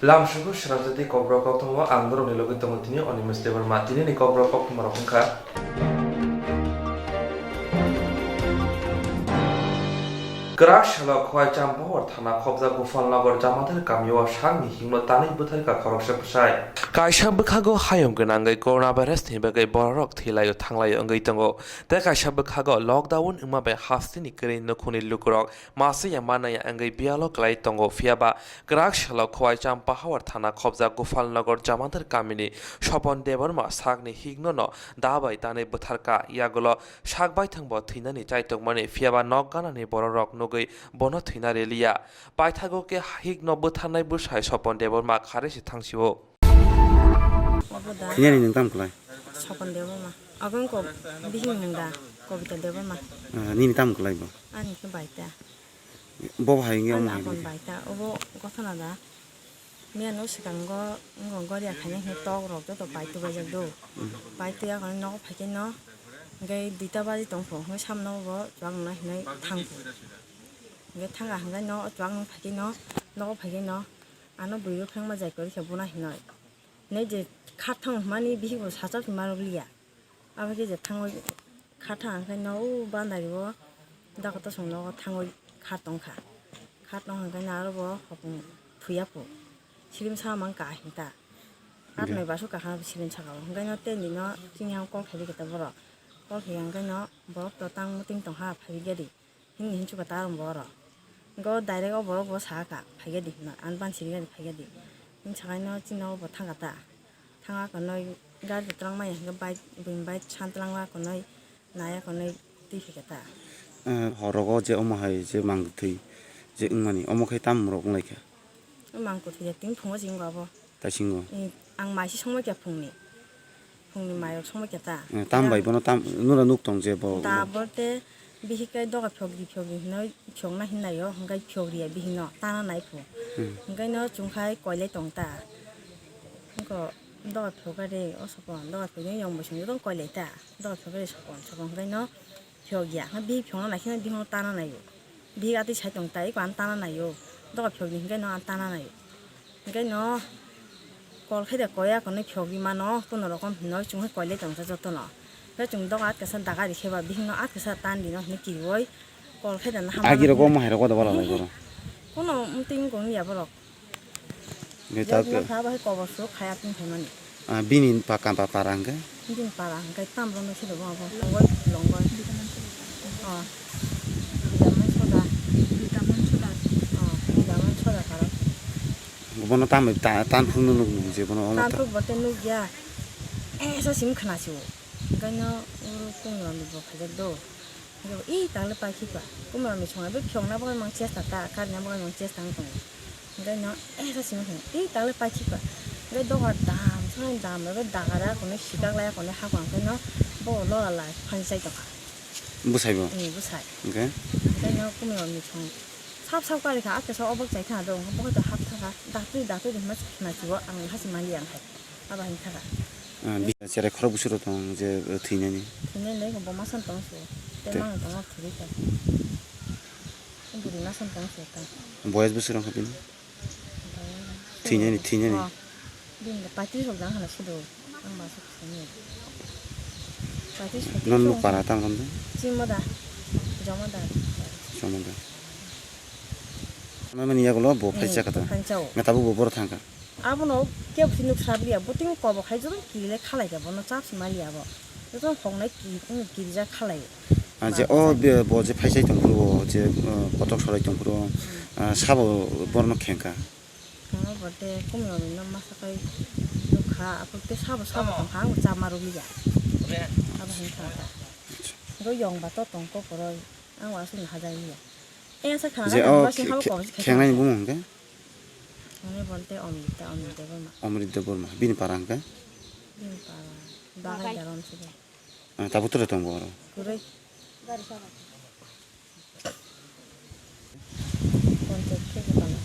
Lamshuku Swrangchati Kokborok Koktwma Andorok ni logi tongo tini oni mesti bermati ni Kokborok Koktwma rokongkha. Krak shalok khwai champor thana khobja Gofalnagar jamathar kamyo sangni himno tani buthar ka khoroksa phsai kaisa bukhago hayom gonangai coronavirus ni bagai borok thilayo thanglai angai tongo te kaisa bukhago lockdown ungma bai hastini kre nokhuni lukrok mase yamana ya angai bialo klai tongo fiaba krak shalok khwai champahawar thana khobja Gofalnagar jamathar kamini Sopon deborma sagni higno no dabai tani buthar ka yagolo sagbai thangbo thinani chaitokmani fiaba nokgana ni borok nogei bono thina relia paithago ke higno buthanai busai Sopon deborma kharesi thangsibo Kini ni tam kulai. Sopon deborma agon ko bihing nangda kobita deborma Ni tam kulai bo. ani ke baita Bo hai ngi om hai. akon baita obo gothana da miano sikango ngongor ya khane he tok rok to baitu bajak do baitu ya kon no phake no ngai dita baji tongpho ngai samno bo jwang na hinai thangpho ngai thanga hangai no jwang phake no phake no ano buiru phangma jai kori khabuna hinai nei je khathang mani bihi bo sacha marobliya abage je thangoi khathang hangai no bandari bo dakata songno thangoi khatongkha khatong hangai na ro bo hopung thuyapo silim samang ka hinta arnai basu ka khana silim chaka hangai no ten dino jingyang kong khali keta boro kong hangai no borok to tang muting tong ha phagedi hingi hinchu ka tarum boro go direct borok bo saka phagedi na anban sirigadi phagedi in chakai no chino bo thangata thanga ko noi gari trang mai ga bai bin bai chantlang la ko noi naya ko noi ti phikata Horogo je om hai je mang thi je ngmani om khai tam rok ngai kha. mang ko thi ting phungo jing ga bo Ta singo. ang mai si songma kya phungni mai songma kya ta Tam bai bono tam nu ra nuk tong je bo. ta borte bihi kai doga phyogi noi phyong na hinai yo ngai phyogi ya bihi no ta na nai phu ngai no chungkhai koile tong ta ko doga phyoga re osopon doga phyogi yong bo sing dong koile ta doga phyoga re sopon ngai no phyogi ya bi phyon na hin bi ho ta na nai yo bi ga ti sai tong tai kwan ta na nai yo doga phyogi ngai no ta na nai yo ngai no kol khai de koya ko nei phyogi ma no kono rokom noi chungkhai koile tong sa joto no ra chung doga at ka san daga ri kheba bihi no at ka sa tan di no ni ki woi kol khai de na ha Agi ro om hai ro ko da bala lai goro. kono muting gong ya borok Nge ta ya kha ba ko bo su khaya tin themani bini pa kam pa parang ga. din para kai tam ro no chi do bo longoi bidaman choda karo Bono tam tan phun nu je bono om tan ta. tu bote nu ya sa sim khana chi ga no uru kung no bo phajak do ga I tang le pa chi kwa kuma mi chonga be phyong na bo mang chesta ta ka na bo mang chesta ngong ga no sa sim khana I tang le pa chi kwa ga do ga dam sang dam le da ga ra ko ne shikak la ko ne ha kwang ko no bo lo la la phan sai to ka Bu sai bo. ni bu sai Okay. ga no kuma mi chong 삽삽 가리 가 앞에서 어벅 자이 타도 뭐가 더 합타가 다투 좀 맞나 지고 안 하지 말이 안 해. 아바 힌타가. Bi chere khoro bu suro tong je thine ni. 근데 내가 뭐 마산 동수. 때만 동아 들이다. 우리 마산 동수 했다. Boyas bu suro khabin. Thine ni. 근데 파티 속당 하나 시도 안 봐서 그냥. 파티 속. Non lu para tam rom de. 지모다. 저모다. Somoda. Mani ya golo bo phai cha ka ta. 한자오. Nga tabu bo bor thang ka. 아부노 깨부시 눅사비야 보팅 거버 가지고 길에 칼라이가 보노 잡시 말이야 뭐 요즘 홍내 길자 칼라이 Je o bo je phai sai tong pro je potok sorai tong pro sabo borno khenka. 그거 볼때 꾸미는 마사카이 누카 아프때 사보 좀 하고 자마로비야 아부 괜찮다 이거 영바 또 똥꼬 보러 안 와서 하자이야 에서 Je 가나 o 맛이 하고 거기 khenga ni bu mong de. 오늘 볼때 어미다 보마 Omri de bor ma bini parang ka. 바가 자론 치고 Tabu tro tong bo. 그래 본체 캐고 가나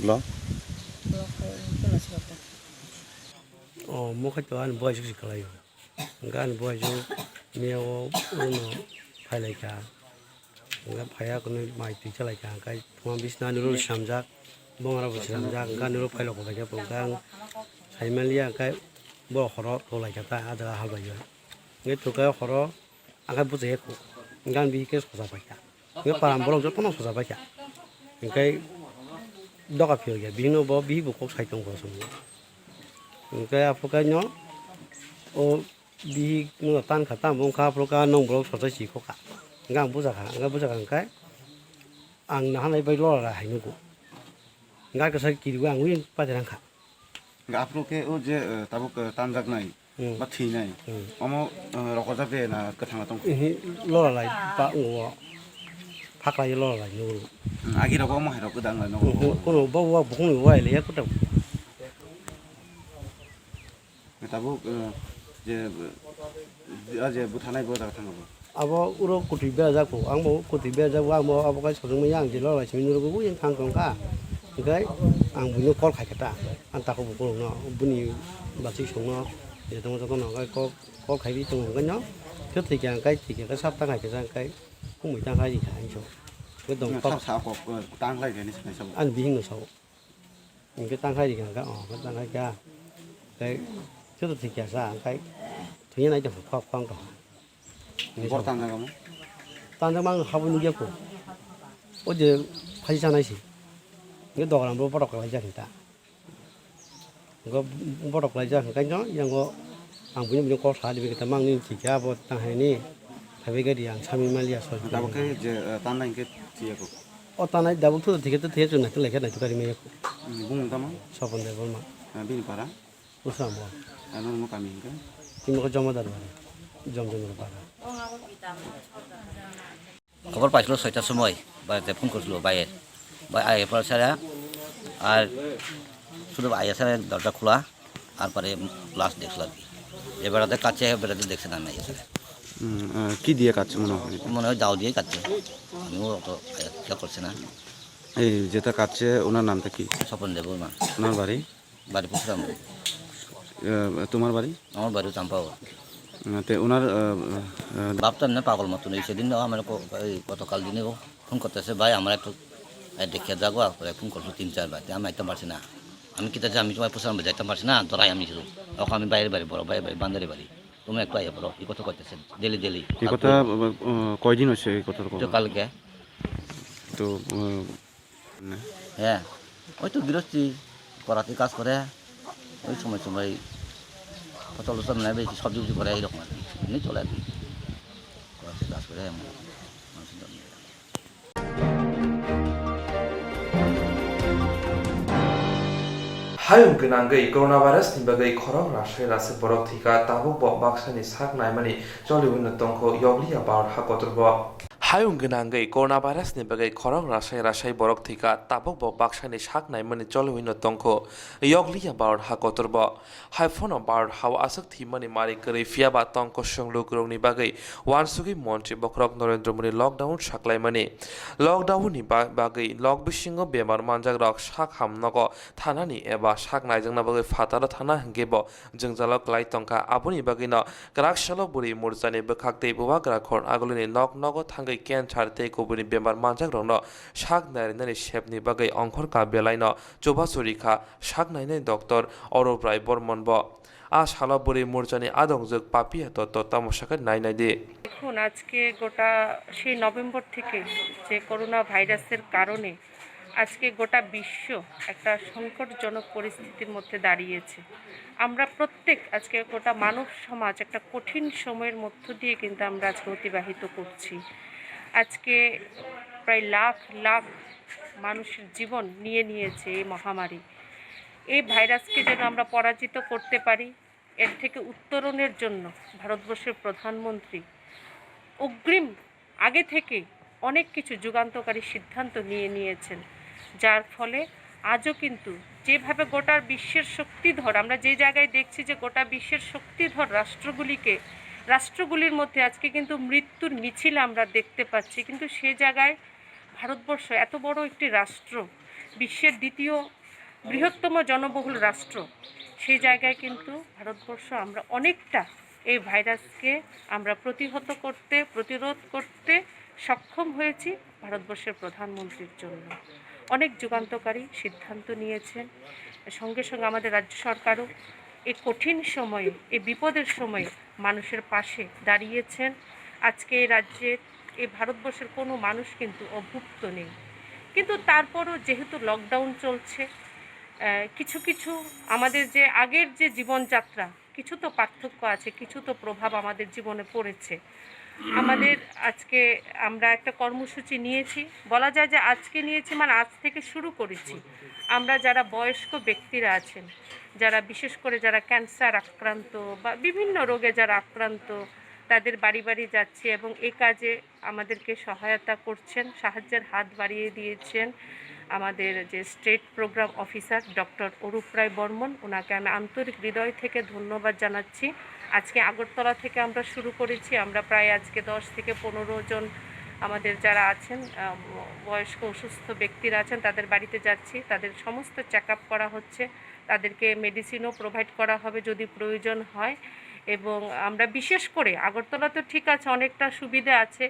Lo. Mo khách toán bơi chút xíu lại gan bơi chút nhiều uno phải lại cả gan phải con này mai tùy cho lại cả cái thằng biết na nuru samjak bongara busiram ja ganiro pailo ko baja pokang saimalia kai bo khoro to lai kata ada hal baja nge to kai khoro aga buje ko gan bi ke sosa baja nge param bolok jo tono sosa baja ngai doka pio ya bino bo bi bu ko sai tong ko so ngai apokai no o bi no tan khata mong kha proka nong bolok sosa chi ko ka ngang buja kai ang na hanai bai lo la hai nu ko ngai ka sai ki wa ngwin pa de kha আপনাকে ও যে তাবুক তানজাক নাই বা থি নাই অম রকজা বে না কথাঙা তং lo la pa ngo phak lai lo la nu আগি রব অম হাইরক গদাং না ko no bo wa bu ni wa le ya ko ta তাবুক যে যে বুথানাই বো জায়গা থাঙ্গাবো abo uro kuti be ja ko ang mo kuti be ja wa mo abo kai sojong yang ji lo la chimi nu ko yin thang kong ka ngai ang bu no kol khai ka ta an ta ko bu ko no bu ni ba chi song no ye dong jo ko no kai ko khai bi tong ga no thứ thì cái sắp tăng này cái sang cái không bị tăng hay gì cả anh chú cái đồng sao sao có tăng lại cái này sao ăn bí nó xấu những cái tăng hay gì cả cái tăng hay cả cái thứ thì cả ra cái thứ nhất này chẳng phải khoan cả có tăng ra không tăng ra mang học bao nhiêu của ôi giờ phải sang này gì cái đồ làm bắt đầu lại ra người ta có bắt đầu lại ra cái nó yang có ang punya có xã thì người ta mang lên chỉ cả bộ tăng hay nè thay cái gì ang chăm mà liệt rồi đào cái giờ tăng này cái gì cũng ở tăng này đào thuốc thì cái thế chỗ này tôi lấy cái này tôi cái này bung tama sao vấn đề mà bin para usah mau ano mo kami kan কিন্তু জমা দার জম পারা খবর পাইছিল 6টার সময় বাড়িতে phone করছিল বাইরে আইয়ের পর ছাড়া আর শুধু আইয়া ছাড়া দরজা খোলা আর পরে লাস্ট দেখছিল আর কি এবারে কাছে বেড়াতে দেখছে না আইয়া ছাড়া কি দিয়ে কাটছে মনে হয় দাও দিয়ে কাটছে আমিও অত খেয়াল করছি না এই যেটা কাটছে ওনার নামটা কি স্বপন দেব মা ওনার বাড়ি বাড়ি পুষলাম তোমার বাড়ি আমার বাড়িও চাম্পাও তে ওনার ভাবতাম না পাগল মতন সেদিন আমার গতকাল দিনেও ফোন করতেছে ভাই আমার একটু দেখিয়ে যাবো পরে ফোন করছো 3-4 বার আমি আইতে পারছি না আমি কি আমি তোমার পুষলাম যাইতে পারছি না তোরাই আমি শুধু তখন আমি বাইরের বাড়ি বড় বাইরে বান্দারের বাড়ি তুমি একটু আইয়া পড়ো এই কথা করতেছে ডেলি এই কথা কয়দিন হয়েছে এই কথা কালকে তো হ্যাঁ ওই তো গৃহস্থী করাতে কাজ করে ওই সময় ফসল টসল নেয় বেশি সবজি উবজি করে এইরকম আর কি এমনি চলে আর কি করাতে কাজ করে মানুষের জন্য Hayung genanggay coronavirus ni bagai khorok rasai rasa borok thika tabuk bok baksani sak naimani joli win tongko yogli abar hakoturbo Hayung genanggay coronavirus ni bagai khorok rasai borok thika tabuk bok baksani sak naimani joli win tongko yogli abar hakoturbo Haifon abar hawa asak thimani mari kari fiaba tongko songlu kurung ni bagai wansugi montri bokrok Narendra Modi lockdown saklaimani lockdown ni bagai log bisingo bemar manjak rok sak hamnogo thanani eba sak naijangna bagai fataro thana hingebo jungjalok klai tongka aboni bagino grakshalo buri murjani bkhakte buwa grakhor agolini nok nogo thangai ken charte kobuni bemar manjak rokno sak narinani shepni bagai ongkhor ka belaino chobasuri kha sak nainai doctor Orobrai Bormonbo a শালবুরি মূর্ছানি আদংযোগ Papiya তত্ত্ব তামসাকে নাই দিয়ে দেখুন আজকে গোটা সেই November থেকে যে corona ভাইরাসের কারণে আজকে গোটা বিশ্ব একটা সংকটজনক পরিস্থিতির মধ্যে দাঁড়িয়েছে আমরা প্রত্যেক আজকে গোটা মানব সমাজ একটা কঠিন সময়ের মধ্য দিয়ে কিন্তু আমরা আজকে অতিবাহিত করছি আজকে প্রায় লাখ লাখ মানুষের জীবন নিয়েছে এই মহামারী এই ভাইরাসকে যেন আমরা পরাজিত করতে পারি এর থেকে উত্তরণের জন্য ভারতবর্ষের প্রধানমন্ত্রী অগ্রিম আগে থেকে অনেক কিছু যুগান্তকারী সিদ্ধান্ত নিয়েছেন যার ফলে আজও কিন্তু যেভাবে গোটা বিশ্বের শক্তিধর আমরা যে জায়গায় দেখছি যে গোটা বিশ্বের শক্তিধর রাষ্ট্রগুলির মধ্যে আজকে কিন্তু মৃত্যুর মিছিল আমরা দেখতে পাচ্ছি কিন্তু সে জায়গায় ভারতবর্ষ এত বড় একটি রাষ্ট্র বিশ্বের দ্বিতীয় বৃহত্তম জনবহুল রাষ্ট্র সেই জায়গায় কিন্তু ভারতবর্ষ আমরা অনেকটা এই ভাইরাসকে আমরা প্রতিরোধ করতে সক্ষম হয়েছি ভারতবর্ষের প্রধানমন্ত্রীর জন্য অনেক যুগান্তকারী সিদ্ধান্ত নিয়েছেন। সঙ্গে সঙ্গে আমাদের রাজ্য সরকারও এই কঠিন সময়ে, এই বিপদের সময়ে মানুষের পাশে দাঁড়িয়েছেন। আজকে এই রাজ্যের, এই ভারতবর্ষের কোনো মানুষ কিন্তু অভুক্ত নেই। কিন্তু তারপরও যেহেতু লকডাউন চলছে, কিছু কিছু আমাদের যে আগের যে জীবনযাত্রা, কিছু তো পার্থক্য আছে, কিছু তো প্রভাব আমাদের জীবনে পড়েছে। আমাদের আজকে আমরা একটা কর্মসূচি নিয়েছি, বলা যায় যে আজকে নিয়েছি মানে আজ থেকে শুরু করেছি। আমরা যারা বয়স্ক ব্যক্তিরা আছেন, যারা বিশেষ করে যারা ক্যান্সার আক্রান্ত বা বিভিন্ন রোগে যারা আক্রান্ত, তাদের বাড়ি বাড়ি যাচ্ছি এবং এই কাজে আমাদেরকে সহায়তা করছেন, সাহায্যের হাত বাড়িয়ে দিয়েছেন আমাদের যে state program officer doctor Arup Roy Barman. ওনাকে আমি আন্তরিক হৃদয় থেকে ধন্যবাদ জানাচ্ছি। আজকে আগরতলা থেকে আমরা শুরু করেছি, আমরা প্রায় আজকে 10 থেকে 15 জন আমাদের যারা আছেন বয়স্ক অসুস্থ ব্যক্তিরা আছেন তাদের বাড়িতে যাচ্ছি, তাদের সমস্ত চেক আপ করা হচ্ছে, তাদেরকে মেডিসিনও প্রোভাইড করা হবে যদি প্রয়োজন হয়। এবং আমরা বিশেষ করে আগরতলা তো ঠিক আছে, অনেকটা সুবিধা আছে,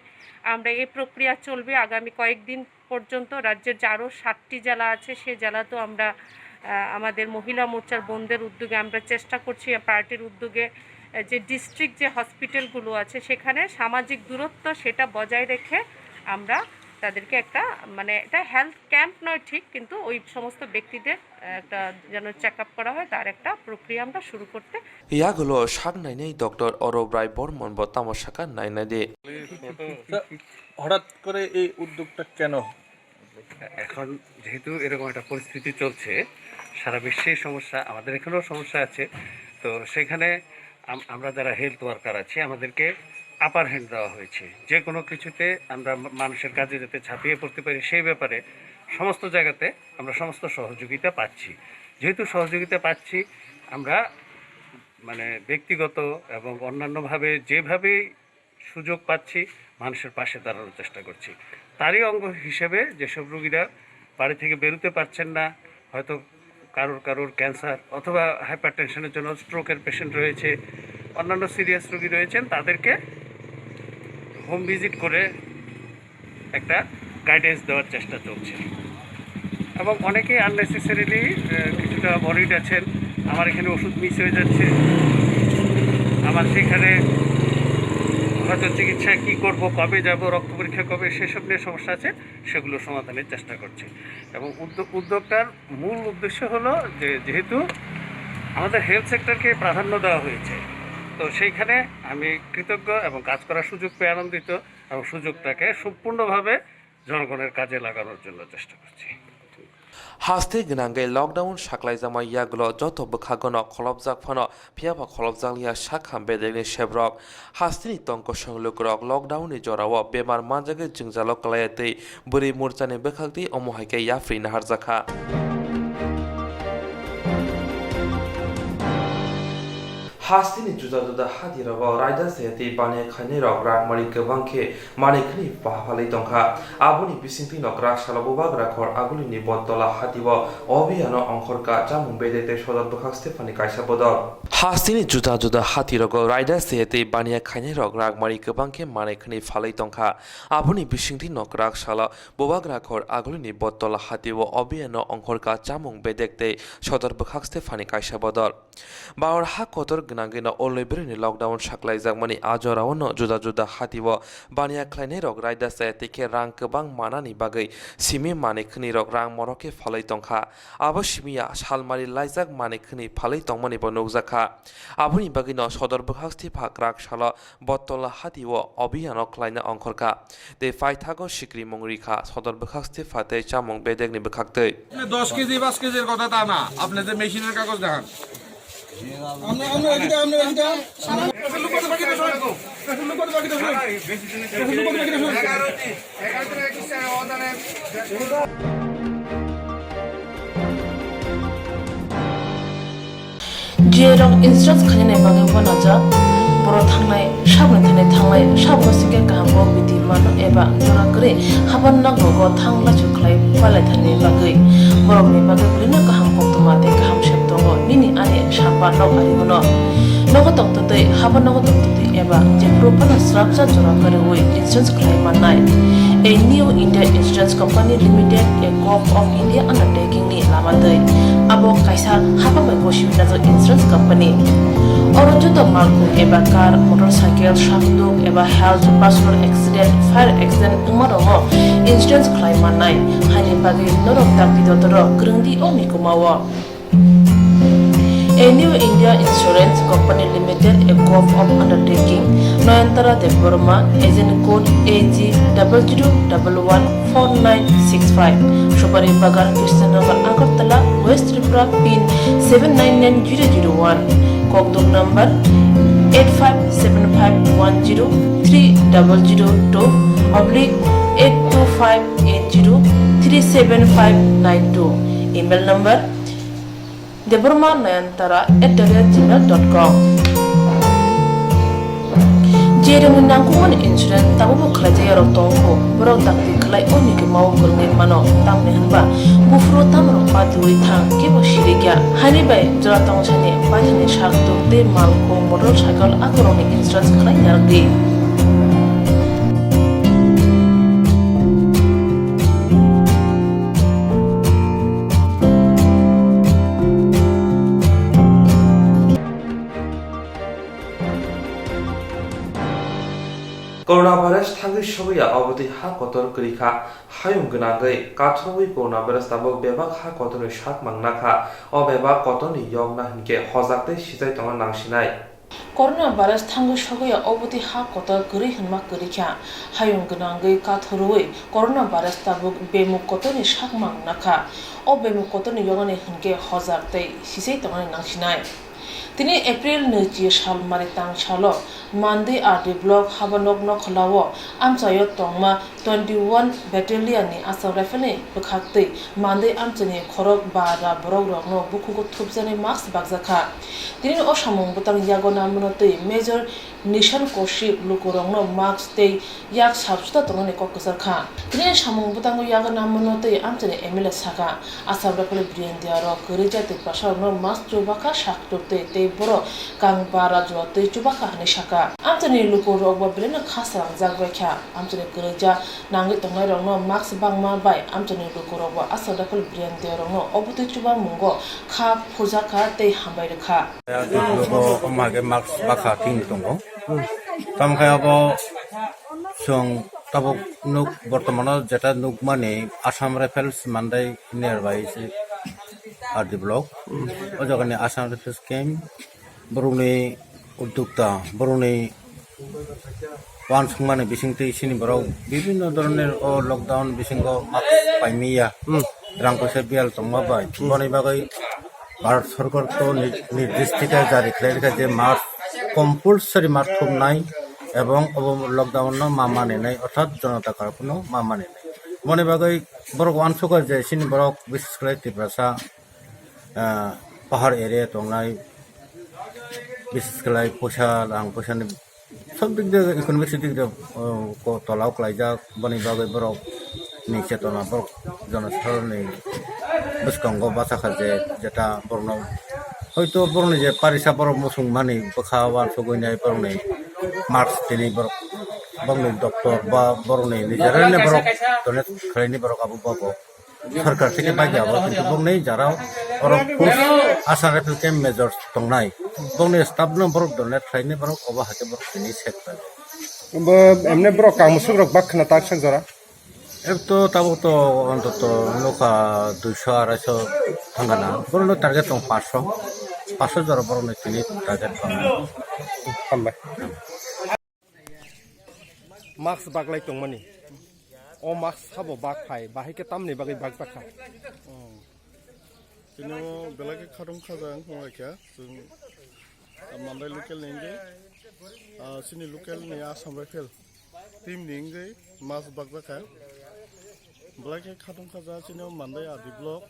আমরা এই প্রক্রিয়া চলবে আগামী কয়েকদিন পর্যন্ত। রাজ্যের যে আরও 7টি জেলা আছে সেই জেলাতেও আমরা আমাদের মহিলা মোর্চার বোনদের উদ্যোগে আমরা চেষ্টা করছি, পার্টির উদ্যোগে যে ডিস্ট্রিক্ট যে হসপিটালগুলো আছে সেখানে সামাজিক দূরত্ব সেটা বজায় রেখে আমরা তাদেরকে একটা মানে এটা হেলথ ক্যাম্প নয় ঠিক, কিন্তু ওই সমস্ত ব্যক্তিদের একটা যেন চেক আপ করা হয় তার একটা প্রক্রিয়া আমরা শুরু করতে। ইয়াগুলো শাক নাইনেই ডক্টর অরূপ রায় বর্মন বা তামসাকা নাইনা দিয়ে হঠাৎ করে এই উদ্যোগটা কেন? এখন যেহেতু এরকম একটা পরিস্থিতি চলছে, সারা বিশ্বেই সমস্যা, আমাদের এখানেও সমস্যা আছে, তো সেখানে আমরা যারা হেলথ ওয়ার্কার আছি আমাদেরকে আপার হ্যান্ড দেওয়া হয়েছে। যে কোনো কিছুতে আমরা মানুষের কাজে যাতে ছাপিয়ে পড়তে পারি সেই ব্যাপারে সমস্ত জায়গাতে আমরা সমস্ত সহযোগিতা পাচ্ছি। যেহেতু সহযোগিতা পাচ্ছি, আমরা মানে ব্যক্তিগত এবং অন্যান্যভাবে যেভাবেই সুযোগ পাচ্ছি মানুষের পাশে দাঁড়ানোর চেষ্টা করছি। তারই অঙ্গ হিসেবে যেসব রোগীরা বাড়ি থেকে বেরোতে পারছেন না, হয়তো কারোর ক্যান্সার অথবা হাইপার টেনশনের জন্য স্ট্রোকের পেশেন্ট রয়েছে, অন্যান্য সিরিয়াস রোগী রয়েছেন, তাদেরকে হোম ভিজিট করে একটা গাইডেন্স দেওয়ার চেষ্টা চলছে। এবং অনেকেই আননেসেসারিলি কিছুটা ওয়ারিড আছেন, আমার এখানে ওষুধ মিস হয়ে যাচ্ছে, আমার সেখানে হয়তো চিকিৎসা কী করব, কবে যাব, রক্ত পরীক্ষা কবে, সেসব নিয়ে সমস্যা আছে, সেগুলো সমাধানের চেষ্টা করছে। এবং উদ্যোগটার মূল উদ্দেশ্য হলো যে যেহেতু আমাদের হেলথ সেক্টরকে প্রাধান্য দেওয়া হয়েছে, তো সেইখানে আমি কৃতজ্ঞ এবং কাজ করার সুযোগ পেয়ে আনন্দিত এবং সুযোগটাকে সম্পূর্ণভাবে জনগণের কাজে লাগানোর জন্য চেষ্টা করছি। হাসতে গনাঙ্গে লকডাউন সাকলাইজামা ইয়াগুলো যত বখাগন খলবজাক ফানো ফিয়াবা খলবজাকলিয়া শাখাম বেদেগনি সেব্রক হাস্তিনি তঙ্ক সংলুকরক লকডাউননি জরাও বেমার মানজাগে জিংজালো কলায়াতে বুড়ি মোর্চানি বেখাগদি অমহাইকে ইয়াফ্রি নাহারজাখা हास्तिनि जुदा जुदा हादिराव रायदा सेति बाने खाने रक रागमारि गोबांखे मानिखनि बाहाफालै दंखा आबुनि बिसिंति नकरा सालाबोबा ग्राखर आगुलिनि बदला हादिव अबियानो अंखरका जामुं बेदेते सदर बखाक स्टेफानि कायसा बदल हास्तिनि जुदा जुदा हादिराव रायदा सेति बाने खाने रक रागमारि गोबांखे मानिखनि फालै दंखा आबुनि बिसिंति नकरा सालाबोबा ग्राखर आगुलिनि बदला हादिव अबियानो अंखरका जामुं बेदेते सदर बखाक स्टेफानि कायसा बदल बावर हा कतर गनांगिना अलैब्रिनि लकडाउन साकलाइजाकमानि आजरावनो जुदा जुदा हातिव बानिया ख्लायनाय रक रायदा सायातिके रां गोबां मानानि बागै सिमि मानिखनि रक रां मरके फालै दंखा आबो सिमिया सालमारि लाइजाक मानिखनि फालै दंमानिबो नुजाखा आबुनि बागैनो सदर बखास्ति फाक्राक साला बत्तला हातिव अभियान ख्लायना अंखरका दे फाइथागो सिक्रि मंगरिखा सदर बखास्ति फाते चामुं बेदेगनि बखाक्तै 10 কেজি 5 কেজির কথা তা না, আপনি যে মেশিনের কাগজ দেখান Jerong instructs kanya bagay wanaja boro thangnai sabne thangnai sabno sike kaham biti mano eba jora kre haban na gogo thangla chuklai palai thani bagay borok ni bagay bulina kaham koktwma te kaham septongo nini ane sapa nok ari gono nogotok tote haban nogotok tote eba je propana structure jora kare oi instructs klai manai a new India Insurance Company Limited, a Gulf of India undertaking ni lamadai. Abo kaisa hapa mai koshibina jo insurance company. Oro joto malku eba car, motorcycle, shafduk eba health, personal accident, fire accident umarongo insurance claim manai. Hani bagi norok tak bidotoro gerengdi oni kumawa. A new India Insurance Company Limited, a Gulf of undertaking, Noyantara de Burma, agent code AG 00114965, Shubari Bagar, Krishnagar, Agartala, West Tripura, PIN 799001, Kokdok number 8575103/82580375592, email number deburmanayantara@gmail.com. Jereng nangkuman insurance tabu buklaja yarok tongko borok takti kelai oni ke mau kurni mano tamne hanba bufro tamro paturi thang ke bo shirigya hani bai jora tong chane pajane shak dokte malko motorcycle akoroni insurance kelai yargi. Coronavirus thangi shoya abodi ha kotor krikha hayung gnagai kathoi coronavirus tabok bebak ha kotor shak mangnakha o bebak kotoni yogna hinke hojakte sijai tonga nangsinai. Coronavirus thangu shoya obodi ha kotor gri hinma krikha hayung gnagai kathoi coronavirus tabok bemuk kotoni shak mangnakha o bemuk kotoni yogani hinke hojakte sijai tonga nangsinai. Tini April niji shal maritang shalo Monday RD block habanok no khalawo amchayo tongma 21 battalion ni asam rifle bekhakte Monday amchani khorok bara borok rokno bukhugo thupjani marks bakjaka tini o samung butang yagona munote major nishan koshik lukorongno marks te yak sabsuta tongani kokkusar kha tini samung butang yagona munote amchani emile saka asam rifle briendiaro korijate pasarno marks chubaka shaktote te boro kang bara jote chubaka hani shaka amchani lukorok ba brena khasrang jagbakha amchani korija nangi tongai rongno marks bangma bai amchani lukorok ba asam rifle briendiaro obuti chuba mungo kha phujaka te hambai rekha logo omage max baka tin tongo tam khaya bo song tabuk nuk bortomano jeta nuk mane Assam Rifles mandai nearby at the block o jogane Assam Rifles camp boruni uddukta boruni wan sungmane bisingte isini borok bibinno doroner o lockdown bisingo max paimiya rangkose bial tongma bai boni bagai Bharat सरकार तो निर्दिष्ट जारी खालायखा जे मार्च compulsory मार्च खुबनाय एवं lockdown मा मानिनाय अर्थात जनता curfew मा मानिनाय मने बागै बरक वानसुका जे सिनि बरक विशेष खालाय तिब्रासा पहाड़ एरिया तंनाय विशेष खालाय पैसा रां पैसानि सब दिक दे इकोनॉमिक दिक दे को तलाव खालायजाक बनि बागै बरक नि चेतना बरक जनसाधारननि बसकांगो बासाखा जेटा बरनाव हयतो बरनि जे पारिसा बर मुसुं मानि बखा वान सगयनाय बरनि मार्क्स दिनै बरक बंनि डक्टर बा बरनि निजेरने बरक डनेट खालायनि बरक आबो बाबो सरकार থেকে बायगा आबो किन्तु बंनि जाराव बरक आसाम राइफल कैम्प मेजर्स दंनाय बंनि स्टाफ नो बरक डनेट खालायनि बरक अबा हाते बरक दिनै सेट बा एमने बरक कामुसुक रक बाखना ताकसन जरा तो तब तो अंतत नौका 200-250 थांगाना बरनो टारगेट दं 500 जरा बरनो तिनि टारगेट खामबाय मार्क्स बागलाय दंमानि अ मार्क्स हाबो बागफाय बाहायके तामनि बागै बागबाखा बिनो बेलागे खादम खाजां हंलायखा जों मान्दाय लकेल नेंगे सिनि लकेल नि आसाम राइफल टीम नेंगे मार्क्स बागबाखा Black Katung Kaza, Chino, Monday at the block,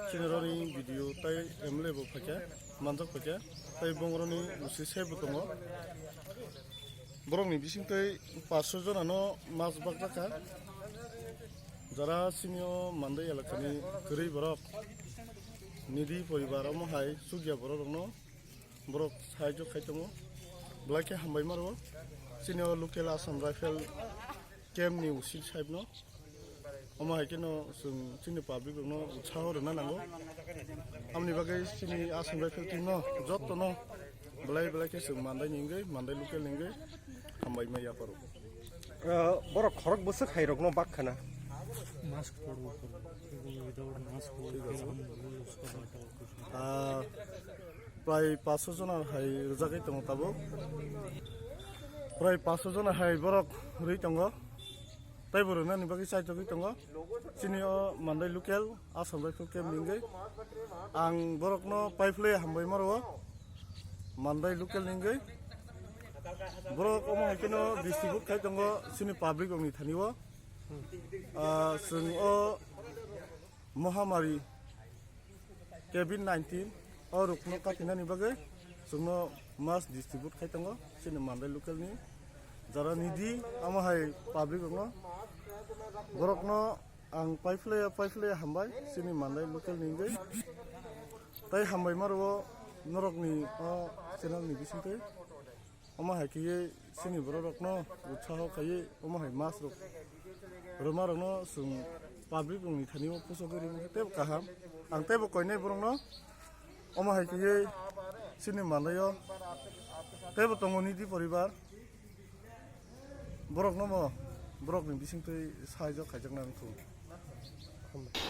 Chinoroni video, Tai Emlevo Paka, Manza Paka, Tai Bongoroni, Lucy Sabutomo, Bromni Bishinte, Pasojano, Mas Bagaka, Zara Senior, Monday Alakani, Kuri Borok, Nidi Poribaramo High, Sugia Borono, Brok Haijo Kaitomo, Black Hambai Maro, Senior Lukela, some rifle. केमनि उसिल साइब न अमा हायकेनो जों जोंनि public न उत्साह होना नांगौ आमनि बागै जोंनि आसाम राइफल टीम न जत न बलाय के जों मान्दाय निंगै मान्दाय लुकेल निंगै हामबाय माइया पारो बर खरक बसो खाइरक न बाखखाना प्राय 500 जना हाय रोजागै दङ ताबो प्राय 500 जना हाय बरक रै दङ ताइ बरना नि बागै साइजगै दङ सिनि मान्दाय लुकेल आसाम राइफल केम निंगै आं बरकनो पाइफले हामबाय मारो मान्दाय लुकेल निंगै बरक अमा हायकेनो डिस्ट्रिक्ट खाय दङ सिनि पाब्लिक अंनि थानिव जों महामारी COVID-19 और रुकनो काटिनानि बागै जोंनो मास डिस्ट्रिब्यूट खाय दङ सिनि मान्दाय लुकेलनि जरा निधि आमाहाय पाब्लिक दङ बरकनो आं पाइफले हामबाय सिनि मान्दाय लुकेल निंगै ताइ हामबाय मारो नरकनि चेनेलनि बिसिंथै अमाहाय किये सिनि बरकनो उत्साह खायै अमाहाय मास रक रमारनो जों पाब्लिक नि थानिव पुसगरि तेब काहाम आं तेब कयनै बरंनो अमाहाय किये सिनि मान्दायो तेब तंगनि दि परिवार बरकनो बरकनि बिसिंथै साहाय्य खायजांनानै थु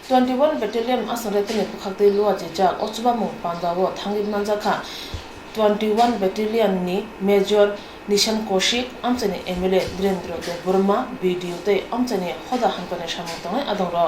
21 battalion asarete pukhakte luwa jeja ochba mu pandawo thangib manjaka 21 battalion ni major Nishan Koshik amchani MLA Direndra De Burma video te amchani khoda hankane shamutang adongro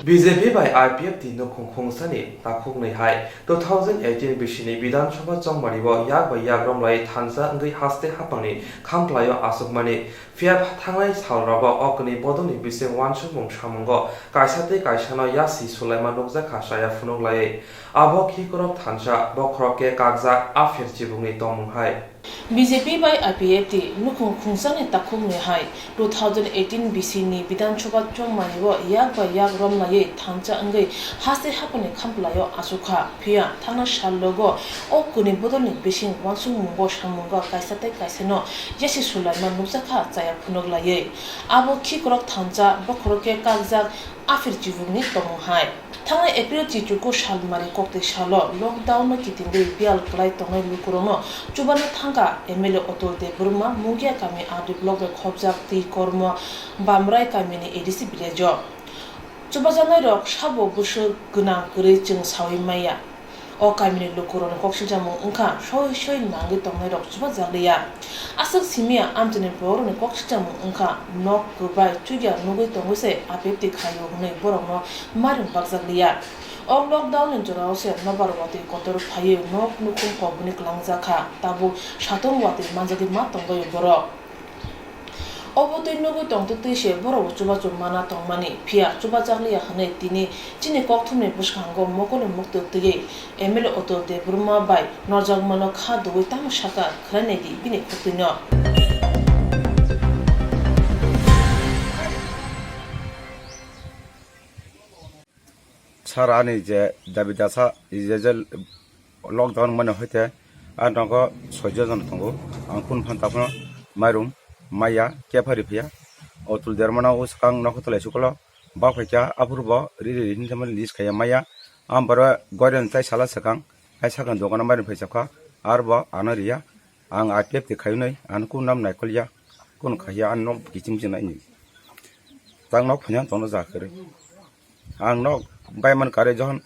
BJP by IPF di no khongkhongsani takhongnei hai 2018 bisini Bidhan Sabha chongmani bo yak by yak romlai thansa ngai haste hapangni khamplayo asukmani fiap thanglai salraba okni bodoni bise wansumung shamungo kaisate kaisano yasi Sulaiman nokja khasaya funonglai abo khikorok thansa bokroke kakjak afir chibungni tomung hai BJP by IPF nukhung khungsane takhongnei hai 2018 bisini Bidhan Sabha chongmani bo yak by yak romlai thansa ngai haste hapani khamplayo asukha phia thana shallogo okuni bodoni bising wansumung shamungo kaisate kaisano yasi Sulaiman nokja khasaya funoglaye abo khikorok thansa bokroke kakjak afir chibungni tomung hai Thangay April Chichuko Shalmari Kokte Shalo lockdown no kitingbe bial klai tongai lukurono chubana thanga MLA Otol De Burma Mugia kami adi blog khobjak ti kormo bamrai kami ni ADC bilejo chubajangai rok sabo busu gunang gure jeng sawi maya o kami ni lukurono kokshijamo ungkha shoi nangi tongai rok chubajaliya asak simia amtene borone kokshijamo ungkha nok gubai chugya nugoi tonguse apepti khayo hnei borongno marum bakjaliya o lockdown in jorause nobarwati kotor phaye nok nukum kobni klangjakha tabu satong wati manjagi ma tongai borok Obotoi nugoi tongto tise borok chuba mana tongmani phia chuba jaglia hne tini chini kokthumni buskhango mokole mukto tege MLA Otol De Burma bai norjagmano kha doi tam shaka khrane di bini khutino sarani je dabidasa je lockdown mane hoite anako sojojon tongo angkun phantapno marum maya kefari phia otul dermana uskang nokotole sukolo ba phekya apurbo riri hinjamal list khaya maya ambara goren tai sala sakang ai sakan dogana mari phechakha arbo anaria ang atep ti khayunai anku nam naikolya kun khaya anno kichim jinai ni tang nok phanya tono jakere ang nok bayman kare jon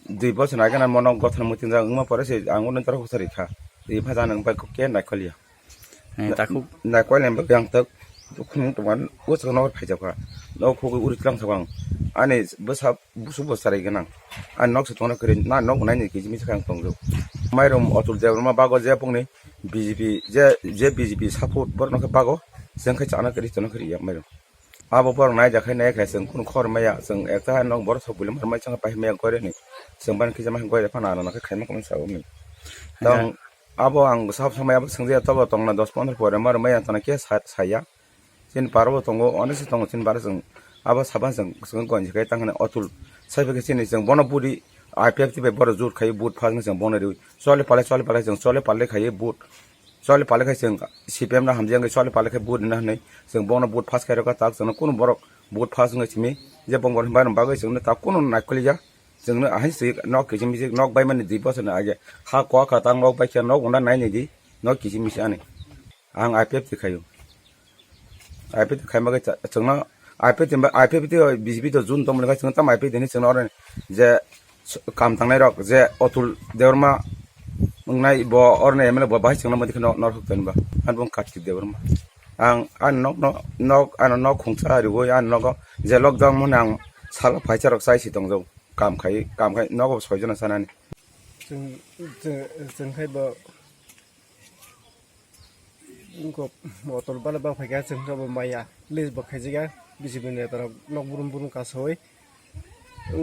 2 বছর আগে না মন গঠন মতিন যা উমা পরে সে আঙ্গুন তর হুসারি খা এই ভাজা নং বাই কে নাইকলিয়া তাকু নাইকলেন বাই আং তক দুখুন তমান ওসন ফাইজাখা নক খু উরিতলাং সাবাং আনে বসা বুসু বসারাই গনাং আন নক সতনা করে না নক নাইনি কিজিমি সাং তংজো মাইরম অতুল দেবরমা বাগো যে পংনি বিজেপি যে বিজেপি সাপোর্ট বরনক বাগো जोंखै चाना करि चना करि या माइरम आबो पर नाय जाखै नाय खाय जों कुन खर माया जों एकता नंग बर सबुलम फरमाय जों पाहि माया करे नि जों बान खिजा मा गयरे फाना नखै खायमा कम साव नि दं आबो आं साफ समाया संजे तब तंगना 10-15 परे मार माया तना के साया सिन पारबो तंगो अनसि तंगो सिन बार जों आबो साबा जों गनजि खाय तंगने अतुल साइबे सिनि जों बनपुरी आईपीएफ बे बर जुट खाय बुट फाजन जों बनरि चले पाले जों चले पाले खाय बुट soal palakai जों CPM na hamjang ke soal palakai bud na nei जों bong na bud pass kai ka tak जों kun borok bud pass ngai chimi je bong bong ba ba जों na ta kun na kuli ja जों na ahin se nok ke chimi nok bai man di bos na age ha kwa ka tang nok bai ke nok unda nai nei di nok ki chimi sa ani ang IPF ti khayo IPF khai ma ga जों na IPF ti BJP to jun to mun ga जों ta IPF ni जों na je kam tangnai rok je otul deurma mengenai bo orne emele bo bahis yang namanya kena nor hukten ba an bong katik de berma an nok nok khungsa ri go an nok je lockdown mun ang sal phaicha rok sai si tong jo kam khai nok soi jona sanani जों khai bo ko motor bala ba phaiga जों ro maya lis ba khai jiga bisi bene tar nok burum ka soi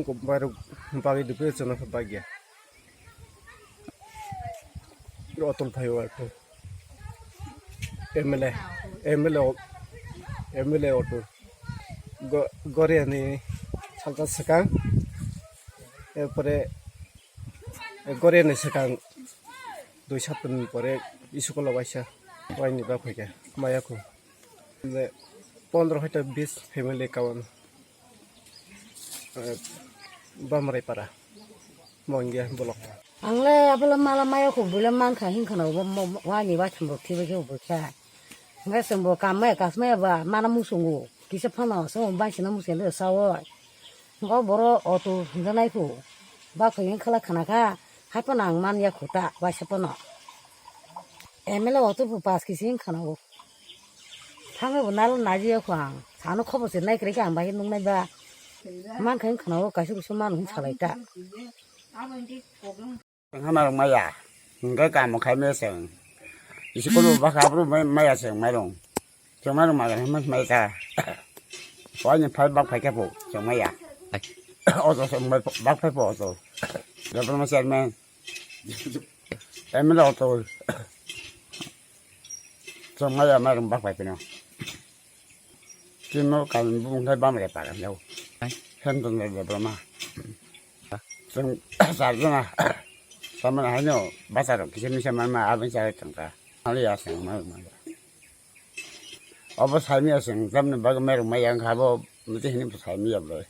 ko baru pagi dupe chona ka bagya Rotul Payawar to MLA auto Goriani Salta Sakang Pore Goriani Sakang do Chapan Pore Isukola Waisha Wine Bapaka Mayako the Pondro Hita Bis Family Kawan Bamare Para Mongia Bolok Angle abala mala maya ko bula man ka hin kana wa ni wa chambo tibe ke bu kha nga sembo kamme kasme ba mana musungu kisa phana so ba sina musen de sawo ngo boro otu nganai ko ba ko yin khala khana ka hapanang man ya khuta wa sapana emela otu bu pas kisin khana wo thame bunal naji ya khwang sanu khobo se nai kre ka ba hin nung nai ba man khin khana wo ka su man hun chalai ta Hama rong maya ngai ka mo khai me seng isi ko ba ka bru maya seng mai rong chong mai rong ma ga mai ta wa ni phai bak phai ka po chong maya o so so mai bak phai po so da bru ma sen men em lo to chong maya mai rong bak phai pe no kim no ka bu ngai ba ma le pa ga lo hen ton le bru ma chong sa na Sama hanya bahasa orang kisah misal mana abang saya tengah, hari asing mana. Apa saya asing, zaman bagaimana rumah yang kabo mesti ini saya boleh.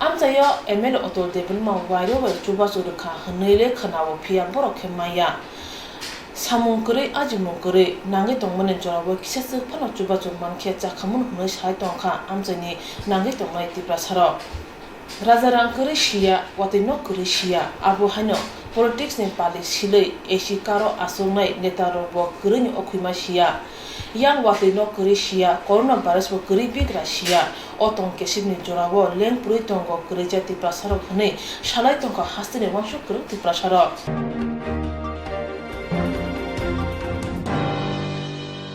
Amzaya ML otol debel ma wayo wa chuba surka hanele khanawo phiya borok khemaya samung kore ajimung kore nangi tongmane jorawo kisase phano chuba chungman khe chakhamun hme sai tongkha amjani nangi tongmai tipra saro Razarang kore shia watino kore shia abo hano politics ne pali silei eshi karo asongai netaro bo kore ni okhima shia yang watino kore shia coronavirus bo kore bigra shia otong kesibni jorawo leng puri tongo kore jati prasaro khane shalai tongka hastene wansho kore ti prasaro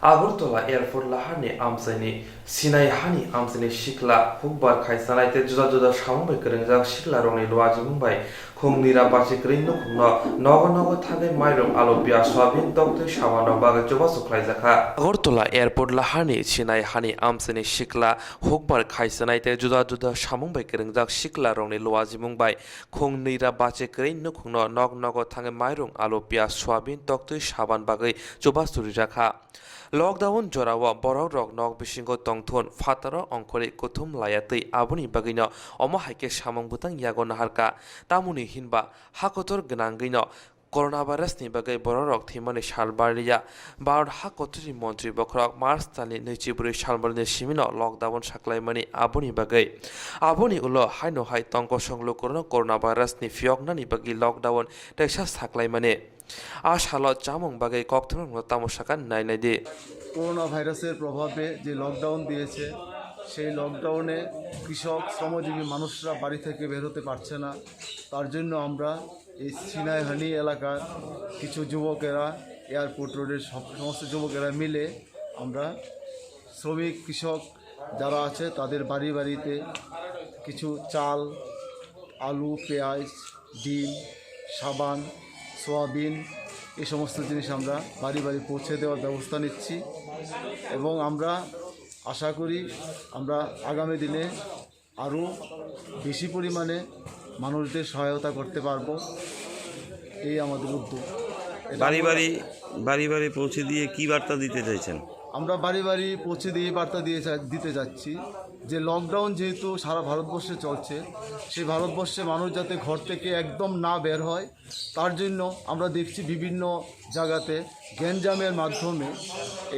Agortola airport lahani amsani sinai hani amsani shikla hukbar khaisanai te juda sambai kerengjak shikla rongni loaji mumbai khongnira bachi krin no khungno nogo thagai mairom alobia soyabin dokte samano baga joba suklai jakha Agortola airport lahani sinai hani amsani shikla hukbar khaisanai te juda sambai kerengjak shikla rongni loaji mumbai khongnira bachi krin no khungno nogo thagai mairom alobia soyabin dokte saban bagai joba suri jakha Lockdown jorawa borok rok nok bisingo tongthon fataro ongkori kuthum layatei aboni bagino omo haike samung butang yago naharka tamuni hinba hakotor gnangino coronavirus ni bagai borok thimani salbariya bar hakotri mantri bokrok mars tali nechiburi salbarni simino lockdown saklaimani aboni bagai aboni ulo haino hai tongko songlo coronavirus ni fioknani bagi lockdown texas saklaimani আশালো জামং বাগে কক্তম তামসাকান নাইনাইদে corona ভাইরাসের প্রভাবে যে lockdown দিয়েছে সেই লকডাউনে কৃষক শ্রমজীবী মানুষরা বাড়ি থেকে বের হতে পারছে না তার জন্য আমরা এই সিনাইহানি এলাকার কিছু যুবকেরা এয়ারপোর্ট রোডের সমস্ত যুবকেরা মিলে আমরা শ্রমিক কৃষক যারা আছে তাদের বাড়িতে কিছু চাল আলু পেঁয়াজ ডিম সাবান সোয়াবিন এই সমস্ত জিনিস আমরা বাড়ি পৌঁছে দেওয়ার ব্যবস্থা নিচ্ছি এবং আমরা আশা করি আমরা আগামী দিনে আরও বেশি পরিমাণে মানুষদের সহায়তা করতে পারব এই আমাদের উদ্যোগ বাড়ি বাড়ি বাড়ি বাড়ি পৌঁছে দিয়ে কি বার্তা দিতে চাইছেন? আমরা বাড়ি বাড়ি পৌঁছে দিয়ে বার্তা দিতে যাচ্ছি যে লকডাউন যেহেতু সারা ভারতবর্ষে চলছে, সেই ভারতবর্ষে মানুষ যাতে ঘর থেকে একদম না বের হয়, তার জন্য আমরা দেখছি বিভিন্ন জায়গাতে গ্যাঞ্জামের মাধ্যমে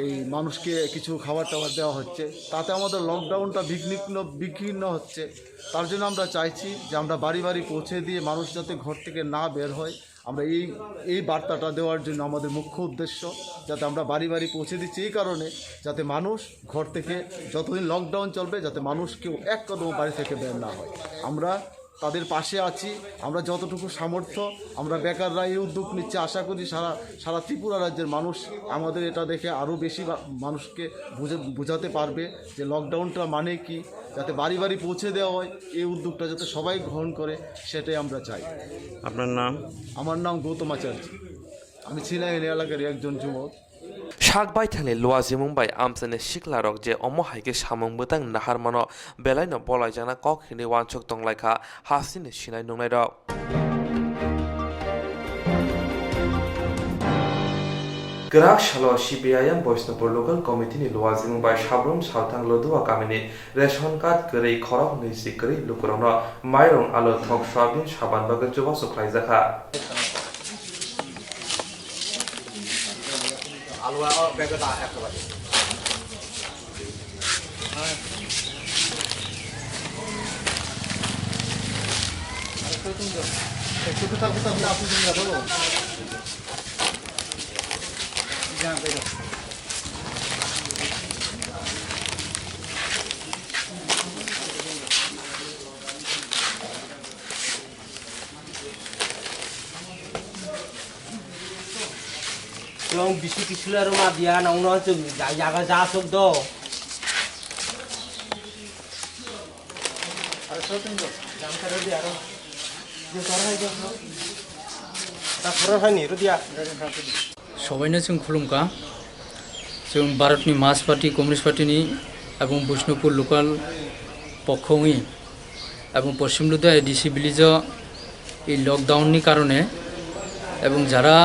এই মানুষকে কিছু খাবার টাবার দেওয়া হচ্ছে, তাতে আমাদের লকডাউনটা বিঘ্ন হচ্ছে। তার জন্য আমরা চাইছি যে আমরা বাড়ি বাড়ি পৌঁছে দিয়ে মানুষ যাতে ঘর থেকে না বের হয়, আমরা এই বার্তাটা দেওয়ার জন্য আমাদের মুখ্য উদ্দেশ্য, যাতে আমরা বাড়ি বাড়ি পৌঁছে দিচ্ছি এই কারণে যাতে মানুষ ঘর থেকে যতদিন লকডাউন চলবে যাতে মানুষ কেউ এক কদম বাড়ি থেকে বের না হয়। আমরা তাদের পাশে আছি, আমরা যতটুকু সামর্থ্য, আমরা বেকাররা এই উদ্যোগ নিচ্ছে। আশা করি সারা ত্রিপুরা রাজ্যের মানুষ আমাদের এটা দেখে আরও বেশি মানুষকে বোঝাতে পারবে যে লকডাউনটা মানে কি, যাতে বাড়ি বাড়ি পৌঁছে দেওয়া হয়, এই উদ্যোগটা যাতে সবাই গ্রহণ করে, সেটাই আমরা চাই। আপনার নাম? আমার নাম গৌতম আচার্য, আমি ছিনাই এলাকার একজন যুবক। শাক বাই থাকলে লোয়াজি মুম্বাই আমসানে শিকলা রক যে অম হাইকে সামং বতাং নাহার মানো বেলাইন বলাই জানা কক হিনি ওয়ানচক তংলাইখা হাসিনে সিনাই নংনাই রক Gerak shalo CPIM Boisnopur Local Committee ni Luazing by Shabrum Saltang Lodua Kamini Ration Card Gray Korok ni Sikri Lukurona Mayrong Alo Thok Shabin Shaban Baga Juba Suklai Zaka আলুয়া ব্যাগে দা একেবারে একটু কথা বলে আপনি যাবো যা বেরো Yung bisu-bisu laro ma dia na uno chung jaga jasok do. আরে সত্যি তো জাম করে দিয়া আর যে করা হয় তো তা পুরো হয়নি রুদিয়া সবাইनो जों खुलुमगा जों भारतनि मार्क्स पार्टी कमिउनिस्ट पार्टीनि এবং বৈষ্ণবপুর লোকাল পক্ষই এবং পশ্চিম লুধিয়া এডিসি ভিলেজ এই লকডাউনनि কারণে এবং যারা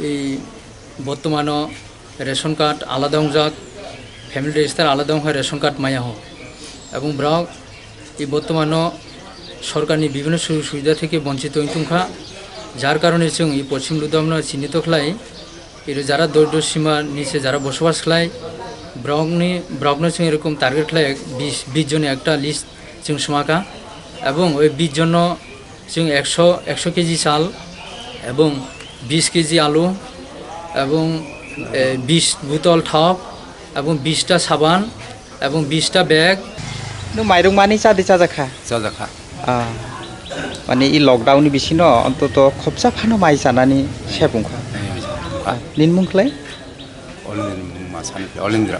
এই বর্তমান রেশন কার্ড আলাদা যাক ফ্যামিলি রেজিস্টার আলাদা হয় রেশন কার্ড মায়া হোক এবং ব্রাক এই বর্তমান সরকারनि বিভিন্ন সুবিধা থেকে বঞ্চিত হইতুংখা যার কারণে जों এই পশ্চিম লুধিয়া চিহ্নিত খাই এর যারা দরিদ্র সীমার নিচে যারা বসবাস খাই ব্রাকনো जों এরকম টার্গেট খাই 20 জনের একটা লিস্ট जों সমাকা এবং ওই 20 জন जों 100 কেজি চাল এবং 20 কেজি আলু এবং 20 বোতল থাক এবং 20টা সাবান এবং 20টা ব্যাগ নো মাইরং মানি চাদি চাজাখা মানে এই লকডাউনनि बिसिन অন্তত খবসা ফানো মাই জানানি সেবুংখা নিনমুংখলাই অলিন্দ্রা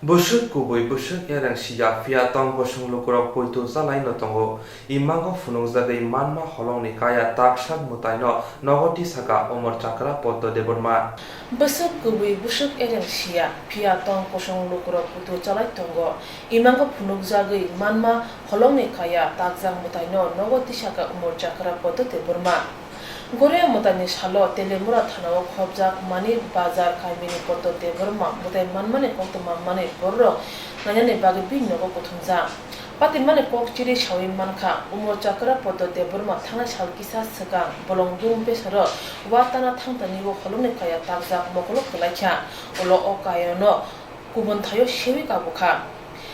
Busuk kubui busuk yang siap via tong kosong lukurok puitu salai no tongo imango funung zagai manma holong ni kaya taksak mutaino nogoti saka omor chakra poto deborma Busuk kubui busuk yang siap via tong kosong lukurok puitu salai tongo imango funung zagai manma holong ni kaya taksak mutaino nogoti saka omor chakra poto deborma Gorea mutani shalo telemura thanao khobjak mani bazar kaimini poto deborma mutai manmane koktwma mane borro nanyane bagi binno ko kothumja pati mane kokchiri shawi mankha umor chakra poto deborma thana shal kisa saka bolong dum besaro watana thangtani bo holone kaya takjak mokolo khlaikha olo o kayono kubon thayo shewi kabukha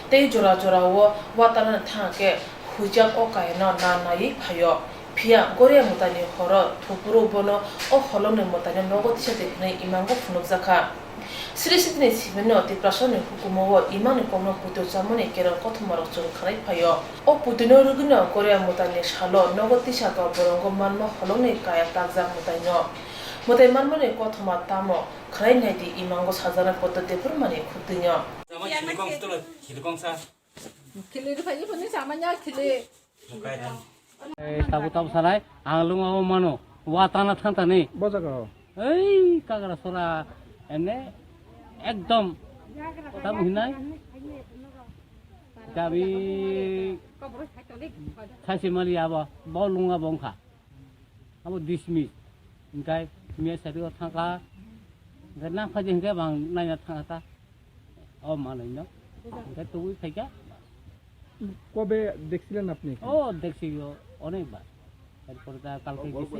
tei jora jora wo watana thangke hujak o kayano na nai phayo Pia Gorea mutani horo thupuru bono o holone mutani nogoti sate ne imango funuk zakha Sri Sitne Sibeno ti prasone hukumowo imani komno puto samone keran kothmarok chung khanai phayo o putino rugino Gorea mutani shalo nogoti saka borongo manma holone kaya takjak mutano mutai manmane kothma tamo khanai naidi imango sajana potte purmani khutino Kili phaji phone samanya kili Tabu sarai anglung awo mano watana thantani বজাগা এই কাগরা সরা এনে একদম তাম হিনাই যাবি सासे माली आबो बावलुङा बंखा आबो dismiss ओमफ्राय मिया सारियाव थांखा ओमफ्राय नांफाजों ओमफ्राय आं नायना थाङाता अ मालायनो ओमफ्राय तो फैगा কবে দেখছিলেন আপনি ও দেখছি অনেকবার তারপরে কালকে গেছি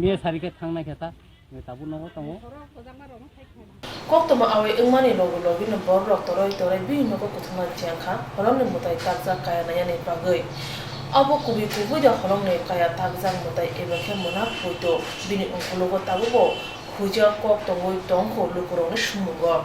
মিয়া সারিকে থাংনাय খেতা মেতাबो न'आव दङ Koktwma awi ingmani logi no borok torai bino ko kuthuma jangkha holong ni mutai takjak kaya nayani bagui abo kubi da holong ni kaya takjak mutai ebakhe mona photo bini ungkulogo tabubo huja koktwma tongkho lukurong ni sumugo